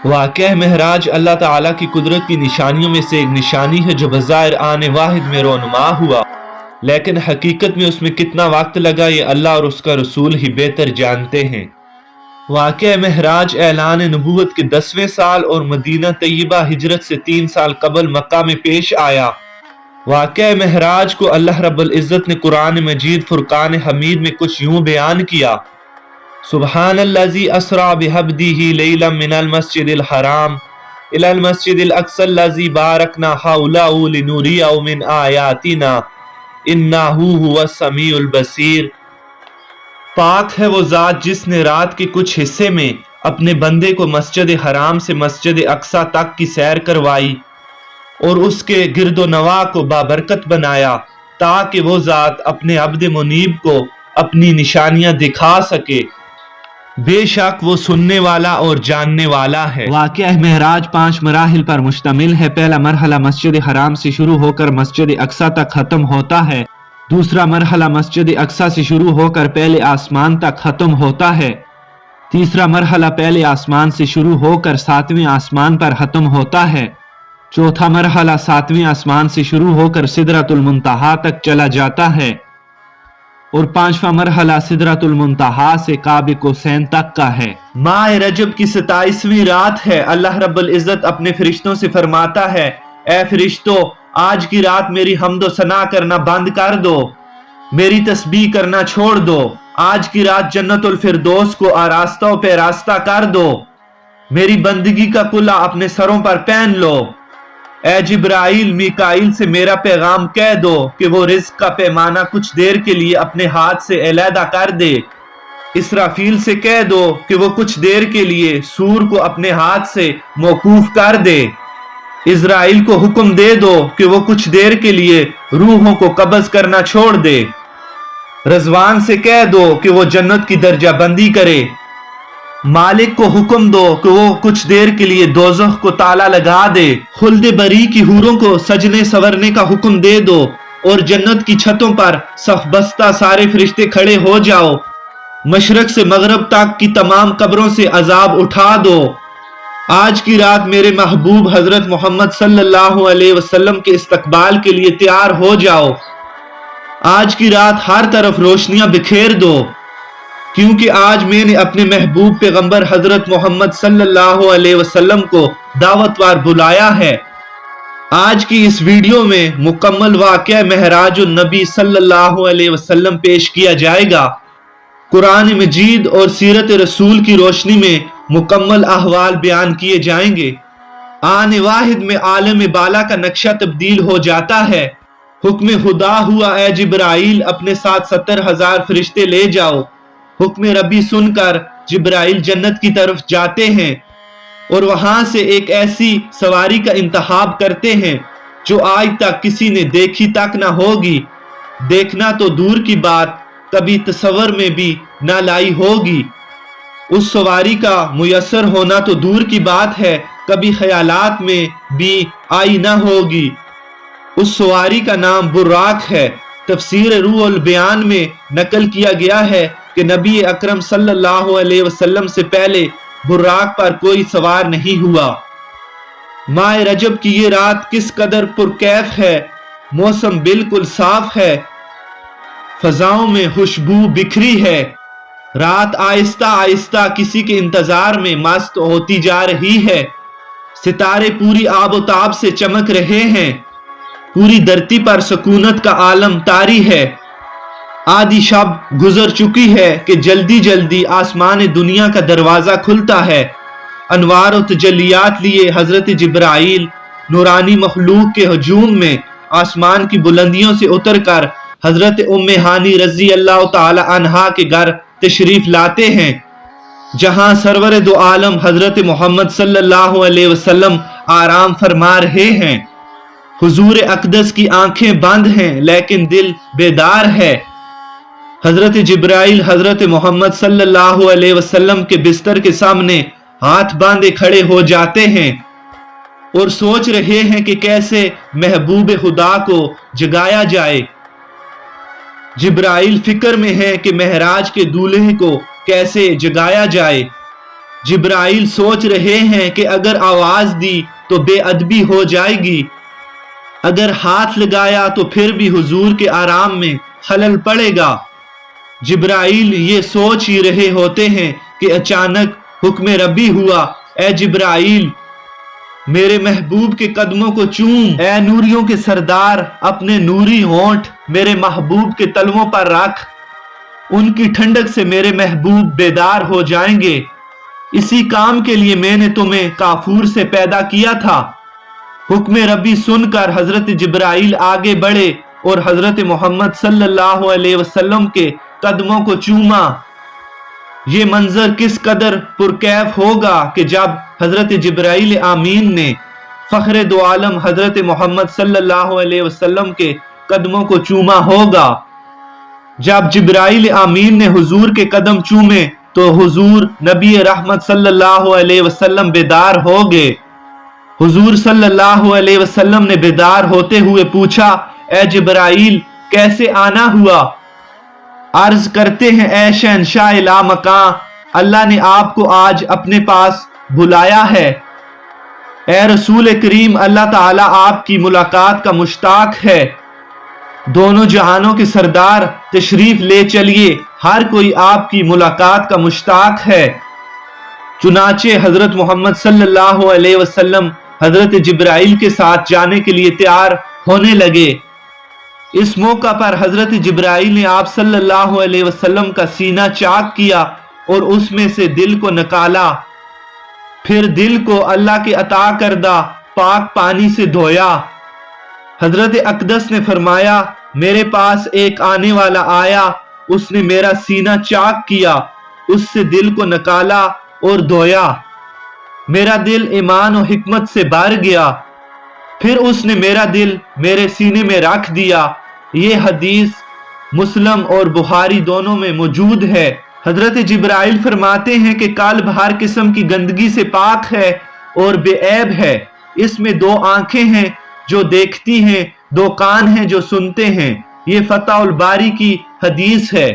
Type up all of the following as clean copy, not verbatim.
واقعہ महराज अल्लाह ताला की कुदरत की निशानियों में से एक निशानी है जो बज़ाहिर आने वाहिद में रोनुमा हुआ, लेकिन हकीकत में उसमें कितना वक्त लगा ये अल्लाह और उसका रसूल ही बेहतर जानते हैं। वाक़या महराज ऐलान नबूवत के 10वें साल और मदीना तैयबा हिजरत से 3 साल कबल मक्का में पेश आया। वाक़या महराज को अल्लाह रब्बुल इज़्ज़त ने कुरान मजीद फुरकान हमीद में कुछ यूं बयान किया, सुब्हानल्लज़ी अस्रा बिअब्दिही लैलन मिनल मस्जिदिल हराम इलल मस्जिदिल अक़्सल्लज़ी बारकना हौलहु लिनुरियहु मिन आयातिना इन्नहु हुवस समीउल बसीर। पाक है वो ज़ात जिसने रात के कुछ हिस्से में अपने बंदे को मस्जिद हराम से मस्जिद अक्सा तक की सैर करवाई और उसके गिरदो नवा को बाबरकत बनाया, ताकि वो ज़ात अपने अब्द मुनीब को अपनी निशानियां दिखा सके। बेशक वो सुनने वाला और जानने वाला है। वाक़या महराज 5 मराहिल पर मुश्तमिल है। पहला मरहला मस्जिद हराम से शुरू होकर मस्जिद अक्सा तक ख़त्म होता है। दूसरा मरहला मस्जिद अक्सा से शुरू होकर पहले आसमान तक ख़त्म होता है। तीसरा मरहला पहले आसमान से शुरू होकर 7वें आसमान पर ख़त्म होता है। चौथा मरहला 7वें आसमान से शुरू होकर सिदरतुल मुंतहा तक चला जाता है और 5वां मरहला सिदरतुल मुंतहा से काब कौसैन तक का है। माह रजब की 27वीं रात है। अल्लाह रब्बुल इज़्ज़त अपने फरिश्तों से फरमाता है, ए फरिश्तों, आज की रात मेरी हम्दो सना करना बंद कर दो, मेरी तस्बीह करना छोड़ दो। आज की रात जन्नतुल फिरदौस को आरास्ता पे रास्ता कर दो, मेरी बंदगी का कुल्ला अपने सरों पर पहन लो। ए जिब्राइल, मीकाइल से मेरा पैगाम कह दो कि वो रिज़्क का पैमाना कुछ देर के लिए अपने हाथ से अलहदा कर दे। इसराफील से कह दो कि वो कुछ देर के लिए सूर को अपने हाथ से मौकूफ कर दे। इज़राइल को हुक्म दे दो कि वो कुछ देर के लिए रूहों को कब्ज़ करना छोड़ दे। रज़वान से कह दो कि वो जन्नत की दर्जा बंदी करे। मालिक को हुक्म दो कि वो कुछ देर के लिए दोज़ख को ताला लगा दे। खुल्द बरी की हूरों को सजने संवरने का हुक्म दे दो और जन्नत की छतों पर सफ बस्ता सारे फरिश्ते खड़े हो जाओ। मशरक से मगरब तक की तमाम कब्रों से अजाब उठा दो। आज की रात मेरे महबूब हजरत मोहम्मद सल्लल्लाहु अलैहि वसल्लम के इस्तकबाल के लिए तैयार हो जाओ। आज की रात हर तरफ रोशनियां बिखेर दो, क्योंकि आज मैंने अपने महबूब पैगंबर हजरत मोहम्मद सल्लल्लाहु अलैहि वसल्लम को दावतवार बुलाया है। आज की इस वीडियो में मुकम्मल वाक़या महराजुन नबी सल्लल्लाहु अलैहि वसल्लम पेश किया जाएगा। कुरान मजीद और सीरत रसूल की रोशनी में मुकम्मल अहवाल बयान किए जाएंगे। आने वाहिद में आलम बाला का नक्शा तब्दील हो जाता है। हुक्म खुदा हुआ, ए जिब्राइल, अपने साथ 70,000 फरिश्ते ले जाओ। हुक्म रब्बी सुनकर जिब्राइल जन्नत की तरफ जाते हैं और वहां से एक ऐसी सवारी का इंतखाब करते हैं जो आज तक किसी ने देखी तक ना होगी। देखना तो दूर की बात, कभी तसव्वुर में भी ना लाई होगी। उस सवारी का मुयस्सर होना तो दूर की बात है, कभी ख्यालात में भी आई ना होगी। उस सवारी का नाम बुर्राक है। तफसीर रूहुल बयान में नकल किया गया है कि नबी अकरम सल्लल्लाहु अलैहि वसल्लम से पहले बुर्राक पर कोई सवार नहीं हुआ। माह रजब की ये रात किस कदर पुरकैफ है। मौसम बिल्कुल साफ है, फजाओं में खुशबू बिखरी है। रात आहिस्ता आहिस्ता किसी के इंतजार में मस्त होती जा रही है। सितारे पूरी आबोताब से चमक रहे हैं। पूरी धरती पर सुकूनत का आलम तारी है। आधी शब गुजर चुकी है कि जल्दी जल्दी आसमान दुनिया का दरवाजा खुलता है। अनवार और तजल्लियात लिए हजरत जिब्राइल नूरानी मखलूक के हजूम में आसमान की बुलंदियों से उतरकर हजरत उम्मे हानी रजी अल्लाह ताला अन्हा के घर तशरीफ लाते हैं, जहां सरवर दो आलम हजरत मोहम्मद सल्लल्लाहु अलैहि वसल्लम आराम फरमा रहे हैं। हुजूर अकदस की आंखें बंद हैं लेकिन दिल बेदार है। हजरत जिब्राइल हजरत मोहम्मद सल्लल्लाहु अलैहि वसल्लम के बिस्तर के सामने हाथ बांधे खड़े हो जाते हैं और सोच रहे हैं कि कैसे महबूब खुदा को जगाया जाए। जिब्राइल फिक्र में है कि महराज के दूल्हे को कैसे जगाया जाए। जिब्राइल सोच रहे हैं कि अगर आवाज दी तो बेअदबी हो जाएगी, अगर हाथ लगाया तो फिर भी हुजूर के आराम में खलल पड़ेगा। जिब्राइल ये सोच ही रहे होते हैं कि अचानक हुक्म रब्बी हुआ, ए जिब्राइल मेरे महबूब के कदमों को चूम, ए नूरियों के सरदार अपने नूरी होंठ मेरे महबूब के तलवों पर रख, उनकी ठंडक से मेरे महबूब बेदार हो जाएंगे। इसी काम के लिए मैंने तुम्हें काफूर से पैदा किया था। हुक्म रब्बी सुनकर हजरत जिब्राइल आगे बढ़े और हजरत मोहम्मद सल्लल्लाहु अलैहि वसल्लम के कदमों को चूमा। ये मंजर किस कदर पुरकैफ होगा कि जब हजरत जिब्राइल आमीन ने फखरे दो आलम हजरत मोहम्मद सल्लल्लाहु अलैहि वसल्लम के कदमों को चूमा होगा। जब जिब्राइल आमीन ने हुजूर के कदम चूमे तो हुजूर नबी रहमत सल्लल्लाहु अलैहि वसल्लम बेदार हो गए। हुजूर सल्लल्लाहु अलैहि वसल्लम ने बेदार होते हुए पूछा, ए जिब्राइल कैसे आना हुआ? अर्ज करते हैं, ए शहंशाह ला मकां, अल्लाह ने आपको आज अपने पास बुलाया है। ए रसूल करीम, अल्लाह ताला आपकी मुलाकात का मुश्ताक है। दोनों जहानों के सरदार तशरीफ ले चलिए, हर कोई आपकी मुलाकात का मुश्ताक है। चुनाचे हजरत मोहम्मद सल्लल्लाहु अलैहि वसल्लम हजरत जिब्राइल के साथ जाने के लिए तैयार होने लगे। इस मौका पर हजरत जिब्राइल ने आप सल्लल्लाहु अलैहि वसल्लम का सीना चाक किया और उसमें से दिल को निकाला, फिर दिल को अल्लाह के अता करदा पाक पानी से धोया। हजरत अकदस ने फरमाया, मेरे पास एक आने वाला आया, उसने मेरा सीना चाक किया, उससे दिल को निकाला और धोया। मेरा दिल ईमान और हिकमत से भर गया, फिर उसने मेरा दिल मेरे सीने में रख दिया। ये हदीस मुस्लिम और बुखारी दोनों में मौजूद है। हजरत जिब्राइल फरमाते हैं कि कल्ब हर किस्म की गंदगी से पाक है और बेऐब है। इसमें दो आंखें हैं जो देखती हैं, दो कान हैं जो सुनते हैं। ये फतहुल बारी की हदीस है।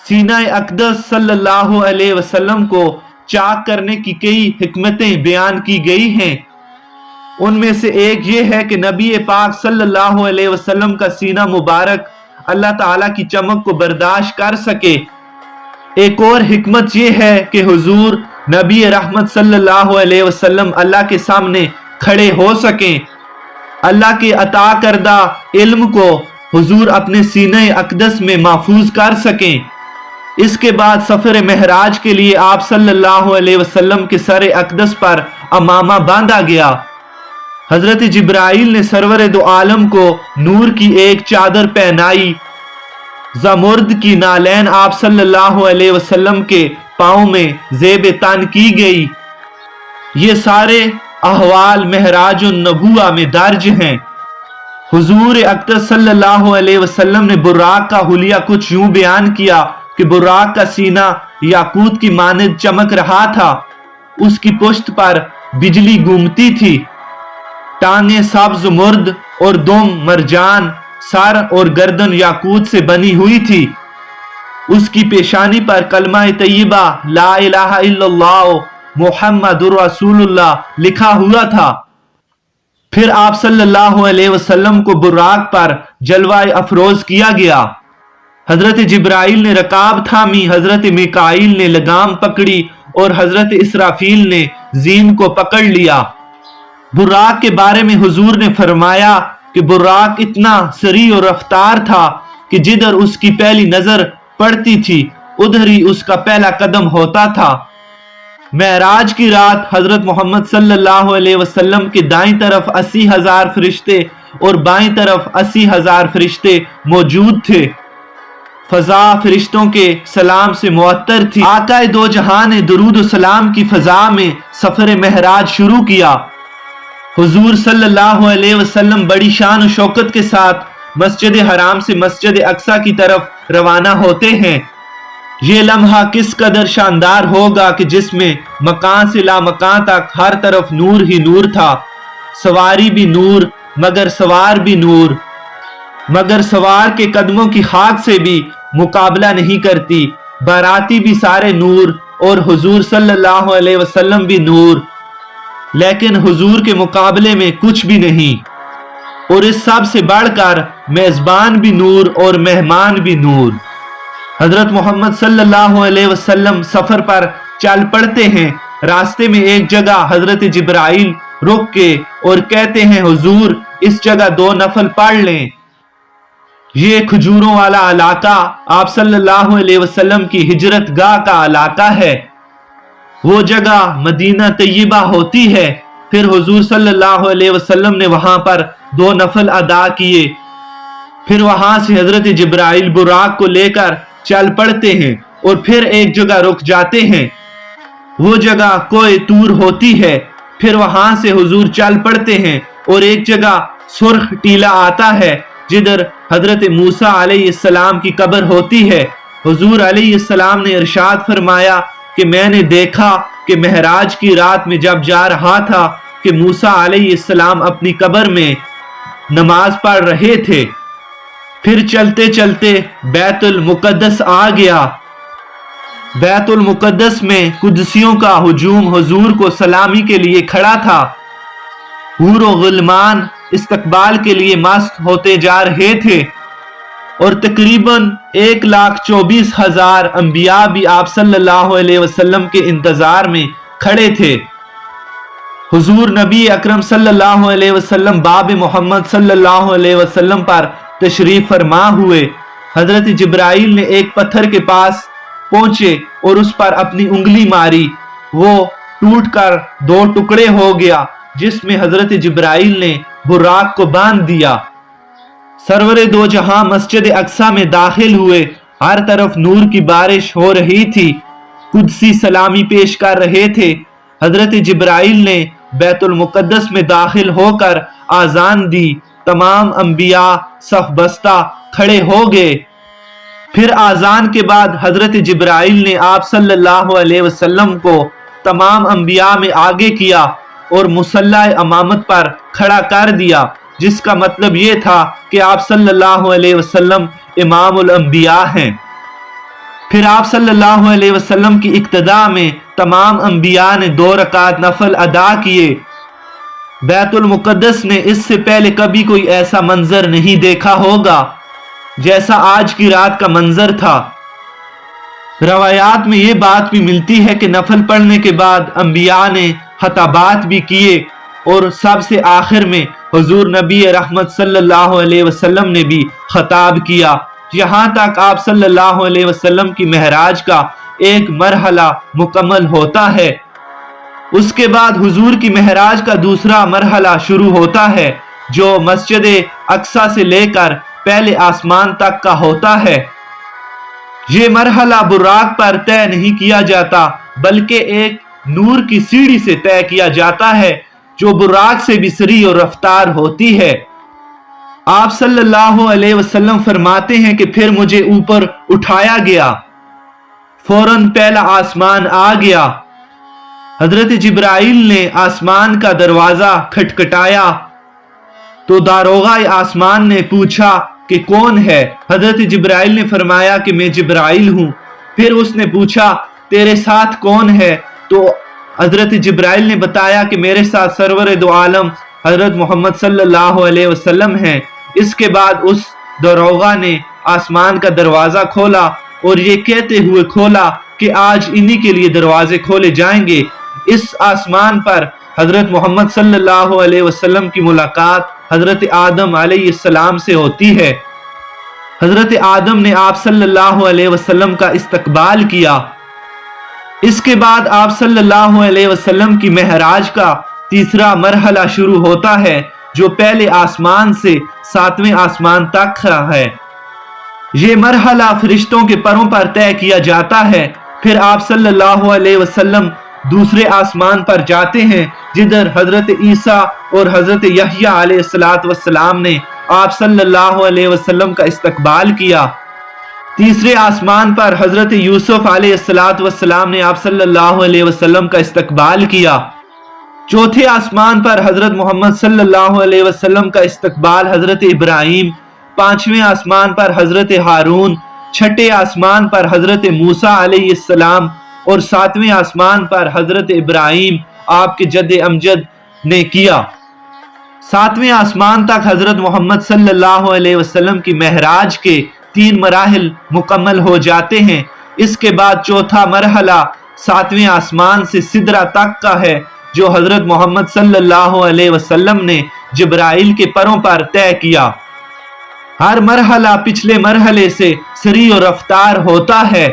सीना अकदस सल्लल्लाहु अलैहि वसल्लम को चाक करने की कई हिकमतें बयान की गई हैं। उनमें से एक ये है कि नबी पाक सल्लल्लाहु अलैहि वसल्लम का सीना मुबारक अल्लाह ताला की चमक को बर्दाश्त कर सके। एक और हिकमत ये है कि हुजूर नबी रहमत सल्लल्लाहु अलैहि वसल्लम अल्लाह के सामने खड़े हो सकें। अल्लाह के अता करदा इल्म को हुजूर अपने सीने अकदस में महफूज कर सकें। इसके बाद सफर महराज के लिए आप सल्लल्लाहु अलैहि वसल्लम के सर अकदस पर अमामा बांधा गया। हजरत जिब्राइल ने सरवर दो आलम को नूर की एक चादर पहनाई। ज़मुर्द की नालैन आप सल्लल्लाहु अलैहि वसल्लम के पाँव में ज़ेब तन की गई। ये सारे अहवाल महराजुन नबुआ में दर्ज हैं। हुजूर अकदस सल्लल्लाहु अलैहि वसल्लम ने बुर्राक का हुलिया कुछ यूं बयान किया कि बुर्राक का सीना याकूत की मानद चमक रहा था, उसकी पुश्त पर बिजली घूमती थी, टांगे सब्ज मुर्द और दुम मरजान, सर और गर्दन याकूत से बनी हुई थी। उसकी पेशानी पर कलमा तैयबा ला इलाहा इल्लल्लाह मुहम्मदुर रसूलुल्लाह लिखा हुआ था। फिर आप सल्लल्लाहु अलैहि वसल्लम को बुर्राक पर जलवा अफरोज किया गया। हजरत जिब्राइल ने रकाब थामी, हजरत मिकाइल ने लगाम पकड़ी और हजरत इसराफील ने जीन को पकड़ लिया। बुर्राक के बारे में हुजूर ने फरमाया कि बुर्राक इतना सरी और रफ्तार था कि जिधर उसकी पहली नजर पड़ती थी उधर ही उसका पहला कदम होता था। महराज की रात हजरत मोहम्मद सल्लल्लाहु अलैहि वसल्लम के दाईं तरफ 80,000 फरिश्ते और बाईं तरफ 80,000 फरिश्ते मौजूद थे। फजा फरिश्तों के सलाम से मुअत्तर थी। आका दो जहां ने दुरूद सलाम की फजा में सफर महराज शुरू किया। हुजूर सल्लल्लाहु अलैहि वसल्लम बड़ी शान और शौकत के साथ मस्जिद हराम से मस्जिद अक्सा की तरफ रवाना होते हैं। ये लम्हा किस कदर शानदार होगा कि जिसमें मकान से ला मकान तक हर तरफ नूर ही नूर था। सवारी भी नूर, मगर सवार भी नूर, मगर सवार के कदमों की खाक से भी मुकाबला नहीं करती। बाराती भी सारे नूर, اور हुजूर सल्लल्लाहु अलैहि वसल्लम भी नूर, लेकिन हुजूर के मुकाबले में कुछ भी नहीं। और इस सब से बढ़कर मेजबान भी नूर और मेहमान भी नूर। हजरत मोहम्मद सल्लल्लाहु अलैहि वसल्लम सफर पर चल पड़ते हैं। रास्ते में एक जगह हजरत जिब्राइल रुक के और कहते हैं, हुजूर इस जगह 2 नफल पढ़ लें। ये खजूरों वाला इलाका आप सल्लल्लाहु अलैहि वसल्लम की हिजरत गाह का इलाका है। वो जगह मदीना तैयबा होती है। फिर हुजूर सल्लल्लाहु अलैहि वसल्लम ने वहां पर 2 नफल अदा किए। फिर वहां से हजरत जिब्राइल बुराक को लेकर चल पड़ते हैं और फिर एक जगह रुक जाते हैं। वो जगह कोई तूर होती है। फिर वहां से हुजूर चल पड़ते हैं और एक जगह सुर्ख टीला आता है जिधर हजरत मूसा अलैहिस्सलाम की कब्र होती है। हुजूर अलैहिस्सलाम ने इरशाद फरमाया कि मैंने देखा कि महराज की रात में जब जा रहा था कि मूसा अलैहिस्सलाम अपनी कब्र में नमाज पढ़ रहे थे। फिर चलते चलते बैतुल मुकद्दस आ गया। बैतुल मुकद्दस में कुदसियों का हुजूम हुजूर को सलामी के लिए खड़ा था। हूर और गुलमान इस्तकबाल के लिए मस्त होते जा रहे थे और तकरीबन 1,24,000 अंबिया भी आप सल्लल्लाहु अलैहि वसल्लम के इंतजार में खड़े थे। हुजूर नबी अकरम सल्लल्लाहु अलैहि वसल्लम बाब मोहम्मद सल्लल्लाहु अलैहि वसल्लम पर तशरीफ फरमा हुए। हजरत जिब्राइल ने एक पत्थर के पास पहुंचे और उस पर अपनी उंगली मारी। वो टूटकर 2 टुकड़े हो गया, जिसमें हजरत जिब्राइल ने बुराक को बांध दिया। सरवरे 2 जहां मस्जिद अक्सा में दाखिल हुए। हर तरफ नूर की बारिश हो रही थी। कुदसी सलामी पेश कर रहे थे। हजरत जिब्राइल ने बैतुल मुकद्दस में दाखिल होकर आजान दी। तमाम अंबिया सफ बस्ता खड़े हो गए। फिर आजान के बाद हजरत जिब्राइल ने आप सल्लल्लाहु अलैहि वसल्लम को तमाम अंबिया में आगे किया और मुसल्ला अमामत पर खड़ा कर दिया, जिसका मतलब ये था कि आप सल्लल्लाहु अलैहि वसल्लम इमामुल अंबिया हैं। फिर आप सल्लल्लाहु अलैहि वसल्लम की इक्तदा में तमाम अंबिया ने 2 रकात नफल अदा किए। बैतुल मुकद्दस ने इससे पहले कभी कोई ऐसा मंजर नहीं देखा होगा जैसा आज की रात का मंजर था। रवायात में ये बात भी मिलती है कि नफल पढ़ने के बाद अंबिया ने खताबात भी किए और सबसे आखिर में हुजूर नबी रहमत सल्लल्लाहु अलैहि वसल्लम ने भी खताब किया। यहाँ तक आप सल्लल्लाहु अलैहि वसल्लम की महराज का एक मरहला मुकम्मल होता है। उसके बाद हुजूर की महराज का दूसरा मरहला शुरू होता है, जो मस्जिद अक्सा से लेकर पहले आसमान तक का होता है। ये मरहला बुराक पर तय नहीं किया जाता, बल्कि एक नूर की सीढ़ी से तय किया जाता है, जो बुराक से भी सरी और रफ्तार होती है। आप सल्लल्लाहु अलैहि वसल्लम फरमाते हैं कि फिर मुझे ऊपर उठाया गया। फौरन पहला आसमान आ गया। हजरत जिब्राइल ने आसमान का दरवाजा खटखटाया तो दारोगा आसमान ने पूछा कि कौन है। हजरत जिब्राइल ने फरमाया कि मैं जिब्राइल हूं। फिर उसने पूछा तेरे साथ कौन है, तो हजरत जिब्राइल ने बताया कि मेरे साथ सरवर दो आलम हजरत मोहम्मद सल्लल्लाहु अलैहि वसल्लम हैं। इसके बाद उस दारोगा ने आसमान का दरवाजा खोला और ये कहते हुए खोला कि आज इन्हीं के लिए दरवाजे खोले जाएंगे। इस आसमान पर हजरत मोहम्मद सल्लल्लाहु अलैहि वसल्लम की मुलाकात हजरत आदम अलैहिस्सलाम से होती है। हजरत आदम ने आप सल्लल्लाहु अलैहि वसल्लम का इस्तकबाल किया। इसके बाद आप सल्लल्लाहु अलैहि वसल्लम की महराज का तीसरा मरहला शुरू होता है, जो पहले आसमान से 7वें आसमान तक है। ये मरहला फरिश्तों के परों पर तय किया जाता है। फिर आप सल्लल्लाहु अलैहि वसल्लम दूसरे आसमान पर जाते हैं, जिधर हजरत ईसा और हजरत यहया अलैहिस्सलाम ने आप सल्लल्लाहु अलैहि वसल्लम का इस्तकबाल किया। तीसरे आसमान पर हजरत यूसुफ अलैहिस्सलाम ने आप सल्लल्लाहु अलैहि वसल्लम का इस्तकबाल किया। चौथे आसमान पर हजरत मोहम्मद सल्लल्लाहु अलैहि वसल्लम का इस्तकबाल हजरत इब्राहिम। पांचवें आसमान पर हजरत हारून। छठे आसमान पर हजरत मूसा अलैहिस्सलाम اور 7वें आसमान पर हजरत इब्राहिम आपके जद अमजद ने किया। 7वें आसमान तक हजरत मोहम्मद सल्लल्लाहु अलैहि वसल्लम की महराज के 3 मराहिल मुकम्मल हो जाते हैं। इसके बाद चौथा मरहला 7वें आसमान से सिदरा तक का है, जो हजरत मोहम्मद सल्लल्लाहु अलैहि वसल्लम ने जिब्राइल के परों पर तय किया। हर मरहला पिछले मरहले से सरी और रफ्तार होता है।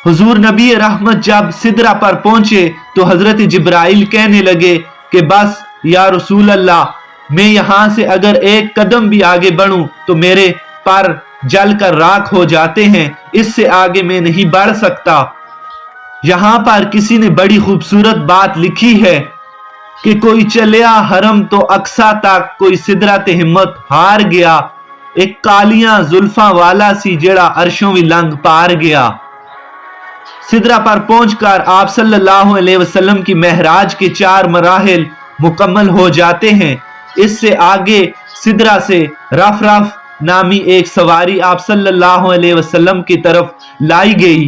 हुजूर नबी रहमत जब सिदरा पर पहुंचे तो हजरत जिब्राइल कहने लगे कि बस या रसूल अल्लाह, मैं यहाँ से अगर एक कदम भी आगे बढ़ूं तो मेरे पर जल कर राख हो जाते हैं, इससे आगे मैं नहीं बढ़ सकता। यहाँ पर किसी ने बड़ी खूबसूरत बात लिखी है कि कोई चलिया हरम तो अक्सा तक, कोई सिदरत हिम्मत हार गया, एक कालियां जुल्फा वाला सी जेड़ा अरशों भी लंघ पार गया। सिदरा पर पहुंचकर आप सल्लल्लाहु अलैहि वसल्लम की महराज के 4 मराहिल मुकम्मल हो जाते हैं। इससे आगे सिदरा से रफ रफ नामी एक सवारी आप सल्लल्लाहु अलैहि वसल्लम की तरफ लाई गई।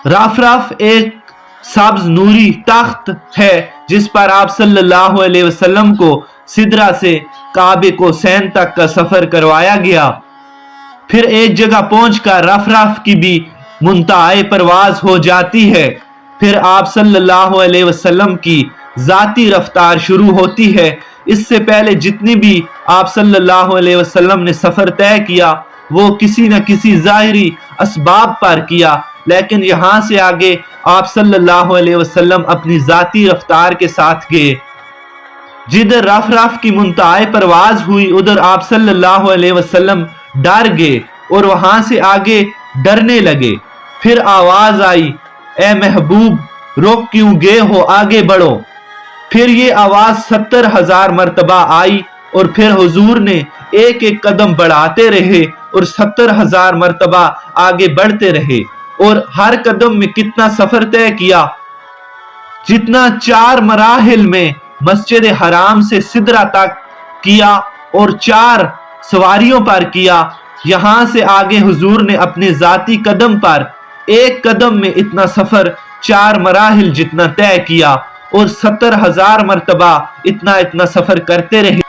रफ रफ एक सब्ज नूरी तख्त है जिस पर आप सल्लल्लाहु अलैहि वसल्लम को सिदरा से काबे को सैन तक का सफर करवाया गया। फिर एक जगह पहुंचकर रफ रफ की भी मुंताए परवाज हो जाती है। फिर आप सल्लल्लाहु अलैहि वसल्लम की जाती रफ्तार शुरू होती है। इससे पहले जितनी भी आप सल्लल्लाहु अलैहि वसल्लम ने सफर तय किया वो किसी न किसी जाहिरी असबाब पर किया, लेकिन यहाँ से आगे आप सल्लल्लाहु अलैहि वसल्लम अपनी जाती रफ्तार के साथ गए। जिधर रफ रफ की मुंताए परवाज हुई उधर आप सल्लल्लाहु अलैहि वसल्लम डर गए और वहां से आगे डरने लगे। फिर आवाज आई, ए महबूब, रुक क्यों गए हो, आगे बढ़ो। फिर ये आवाज 70,000 मर्तबा आई और फिर हुजूर ने एक एक कदम बढ़ाते रहे और 70,000 मर्तबा आगे बढ़ते रहे। और हर कदम में कितना सफर तय किया, जितना 4 मराहिल में मस्जिद हराम से सिदरा तक किया और 4 सवारियों पर किया। यहां से आगे हुजूर ने अपने जाती कदम पर एक कदम में इतना सफर 4 मराहिल जितना तय किया और 70,000 मर्तबा इतना सफर करते रहे।